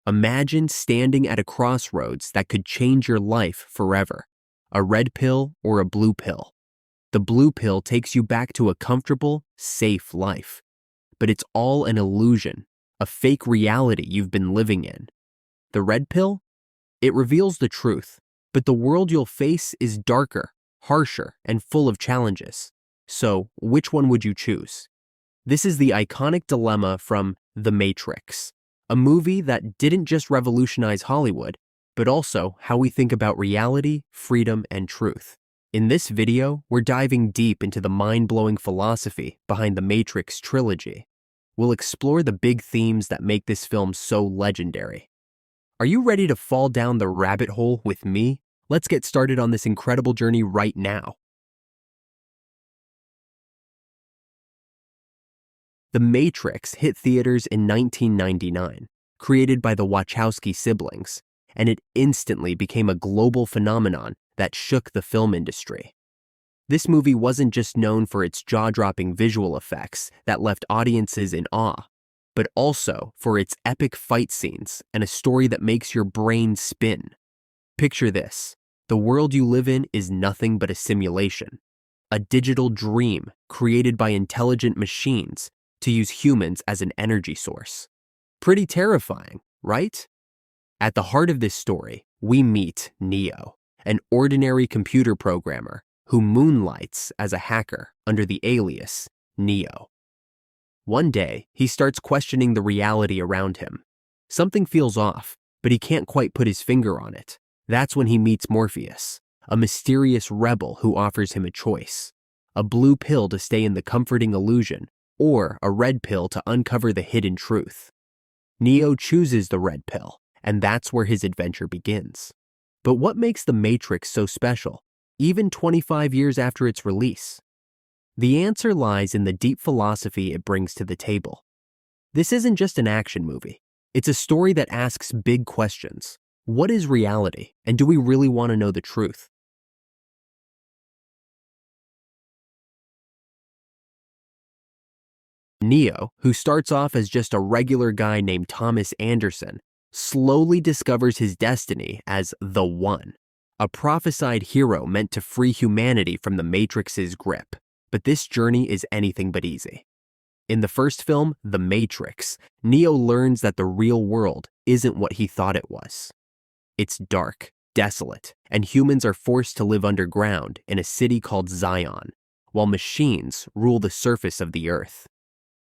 Imagine standing at a crossroads that could change your life forever. A red pill or a blue pill. The blue pill takes you back to a comfortable, safe life. But it's all an illusion, a fake reality you've been living in. The red pill? It reveals the truth, but the world you'll face is darker, harsher, and full of challenges. So, which one would you choose? This is the iconic dilemma from The Matrix, a movie that didn't just revolutionize Hollywood, but also how we think about reality, freedom, and truth. In this video, we're diving deep into the mind-blowing philosophy behind the Matrix trilogy. We'll explore the big themes that make this film so legendary. Are you ready to fall down the rabbit hole with me? Let's get started on this incredible journey right now. The Matrix hit theaters in 1999, created by the Wachowski siblings, and it instantly became a global phenomenon that shook the film industry. This movie wasn't just known for its jaw-dropping visual effects that left audiences in awe, but also for its epic fight scenes and a story that makes your brain spin. Picture this: the world you live in is nothing but a simulation, a digital dream created by intelligent machines to use humans as an energy source. Pretty terrifying, right? At the heart of this story, we meet Neo, an ordinary computer programmer who moonlights as a hacker under the alias Neo. One day, he starts questioning the reality around him. Something feels off, but he can't quite put his finger on it. That's when he meets Morpheus, a mysterious rebel who offers him a choice: a blue pill to stay in the comforting illusion, or a red pill to uncover the hidden truth. Neo chooses the red pill, and that's where his adventure begins. But what makes The Matrix so special, even 25 years after its release? The answer lies in the deep philosophy it brings to the table. This isn't just an action movie. It's a story that asks big questions. What is reality, and do we really want to know the truth? Neo, who starts off as just a regular guy named Thomas Anderson, slowly discovers his destiny as the One, a prophesied hero meant to free humanity from the Matrix's grip. But this journey is anything but easy. In the first film, The Matrix, Neo learns that the real world isn't what he thought it was. It's dark, desolate, and humans are forced to live underground in a city called Zion, while machines rule the surface of the earth.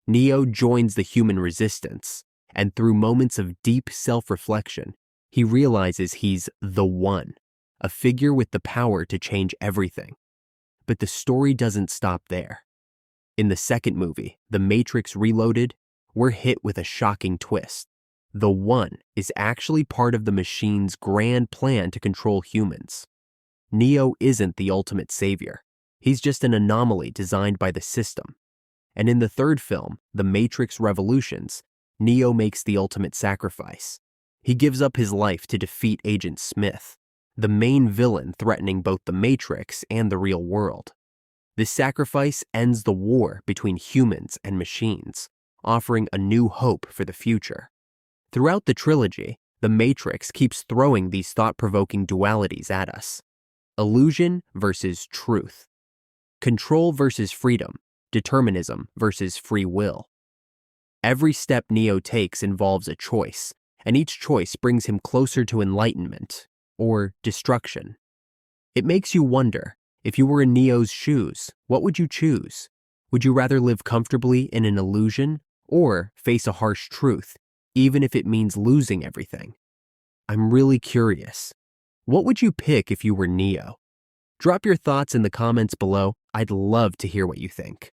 Neo joins the human resistance, and through moments of deep self-reflection, he realizes he's the One, a figure with the power to change everything. But the story doesn't stop there. In the second movie, The Matrix Reloaded, we're hit with a shocking twist. The One is actually part of the machine's grand plan to control humans. Neo isn't the ultimate savior. He's just an anomaly designed by the system. And in the third film, The Matrix Revolutions, Neo makes the ultimate sacrifice. He gives up his life to defeat Agent Smith, the main villain threatening both the Matrix and the real world. This sacrifice ends the war between humans and machines, offering a new hope for the future. Throughout the trilogy, The Matrix keeps throwing these thought-provoking dualities at us: illusion versus truth, control versus freedom, determinism versus free will. Every step Neo takes involves a choice, and each choice brings him closer to enlightenment or destruction. It makes you wonder, if you were in Neo's shoes, what would you choose? Would you rather live comfortably in an illusion or face a harsh truth, even if it means losing everything? I'm really curious. What would you pick if you were Neo? Drop your thoughts in the comments below. I'd love to hear what you think.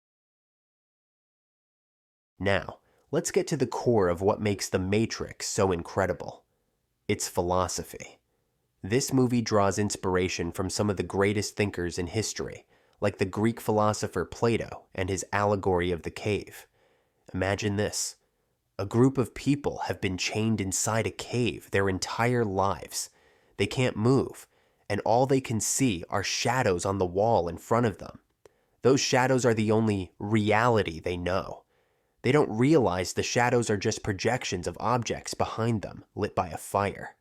Now, let's get to the core of what makes The Matrix so incredible: its philosophy. This movie draws inspiration from some of the greatest thinkers in history, like the Greek philosopher Plato and his allegory of the cave. Imagine this: a group of people have been chained inside a cave their entire lives. They can't move, and all they can see are shadows on the wall in front of them. Those shadows are the only reality they know. They don't realize the shadows are just projections of objects behind them lit by a fire.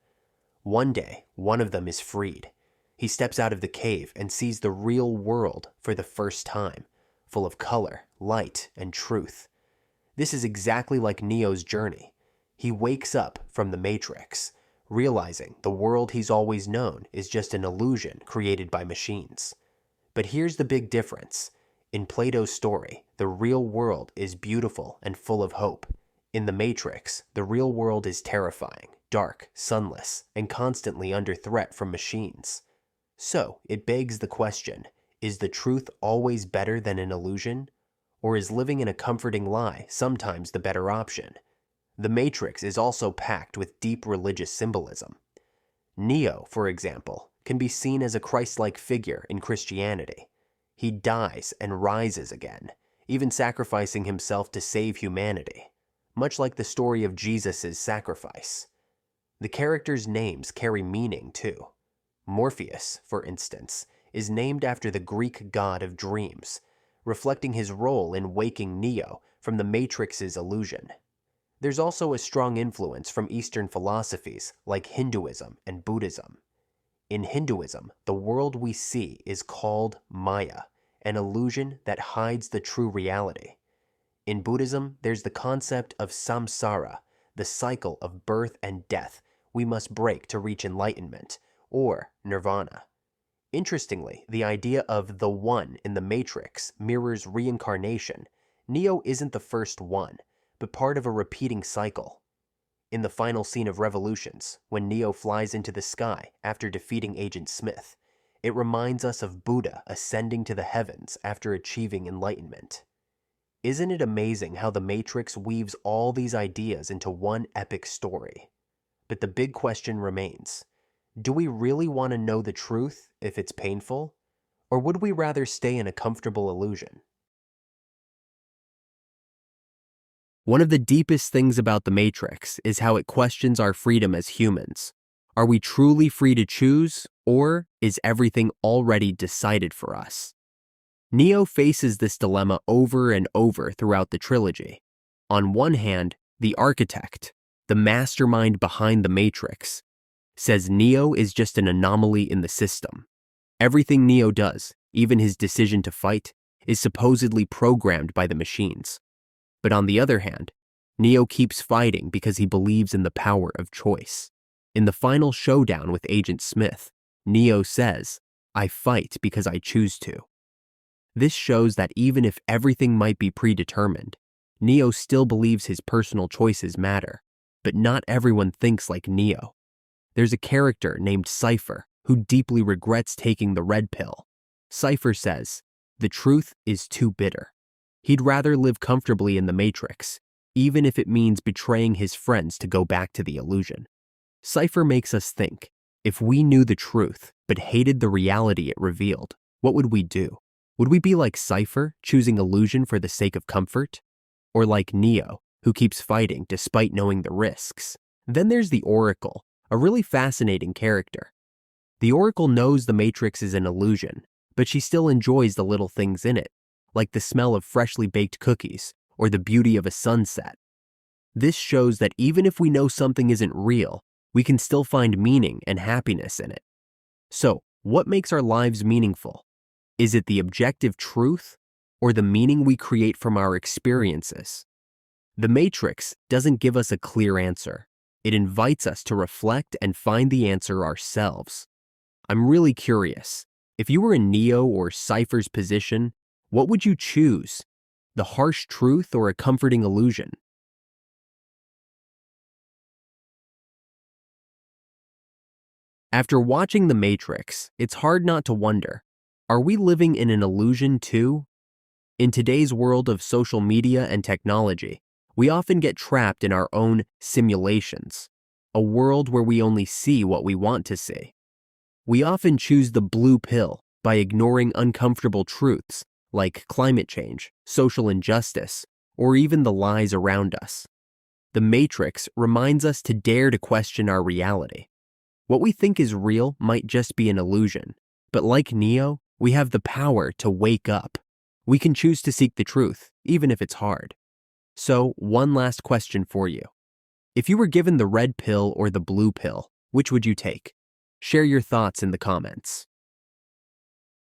One day, one of them is freed. He steps out of the cave and sees the real world for the first time, full of color, light, and truth. This is exactly like Neo's journey. He wakes up from the Matrix, realizing the world he's always known is just an illusion created by machines. But here's the big difference. In Plato's story, the real world is beautiful and full of hope. In the Matrix, the real world is terrifying, dark, sunless, and constantly under threat from machines. So, it begs the question, is the truth always better than an illusion? Or is living in a comforting lie sometimes the better option? The Matrix is also packed with deep religious symbolism. Neo, for example, can be seen as a Christ-like figure in Christianity. He dies and rises again, even sacrificing himself to save humanity, much like the story of Jesus' sacrifice. The characters' names carry meaning too. Morpheus, for instance, is named after the Greek god of dreams, reflecting his role in waking Neo from the Matrix's illusion. There's also a strong influence from Eastern philosophies like Hinduism and Buddhism. In Hinduism, the world we see is called Maya, an illusion that hides the true reality. In Buddhism, there's the concept of samsara, the cycle of birth and death we must break to reach enlightenment, or nirvana. Interestingly, the idea of the One in the Matrix mirrors reincarnation. Neo isn't the first one, but part of a repeating cycle. In the final scene of Revolutions, when Neo flies into the sky after defeating Agent Smith, it reminds us of Buddha ascending to the heavens after achieving enlightenment. Isn't it amazing how the Matrix weaves all these ideas into one epic story? But the big question remains. Do we really want to know the truth if it's painful? Or would we rather stay in a comfortable illusion? One of the deepest things about the Matrix is how it questions our freedom as humans. Are we truly free to choose, or is everything already decided for us? Neo faces this dilemma over and over throughout the trilogy. On one hand, the architect, the mastermind behind the Matrix, says Neo is just an anomaly in the system. Everything Neo does, even his decision to fight, is supposedly programmed by the machines. But on the other hand, Neo keeps fighting because he believes in the power of choice. In the final showdown with Agent Smith, Neo says, "I fight because I choose to." This shows that even if everything might be predetermined, Neo still believes his personal choices matter, but not everyone thinks like Neo. There's a character named Cypher who deeply regrets taking the red pill. Cypher says, "The truth is too bitter." He'd rather live comfortably in the Matrix, even if it means betraying his friends to go back to the illusion. Cypher makes us think, if we knew the truth but hated the reality it revealed, what would we do? Would we be like Cypher, choosing illusion for the sake of comfort? Or like Neo, who keeps fighting despite knowing the risks? Then there's the Oracle, a really fascinating character. The Oracle knows the Matrix is an illusion, but she still enjoys the little things in it, like the smell of freshly baked cookies or the beauty of a sunset. This shows that even if we know something isn't real, we can still find meaning and happiness in it. So, what makes our lives meaningful? Is it the objective truth or the meaning we create from our experiences? The Matrix doesn't give us a clear answer. It invites us to reflect and find the answer ourselves. I'm really curious. If you were in Neo or Cypher's position, what would you choose? The harsh truth or a comforting illusion? After watching The Matrix, it's hard not to wonder, are we living in an illusion too? In today's world of social media and technology, we often get trapped in our own simulations, a world where we only see what we want to see. We often choose the blue pill by ignoring uncomfortable truths like climate change, social injustice, or even the lies around us. The Matrix reminds us to dare to question our reality. What we think is real might just be an illusion, but like Neo, we have the power to wake up. We can choose to seek the truth, even if it's hard. So, one last question for you. If you were given the red pill or the blue pill, which would you take? Share your thoughts in the comments.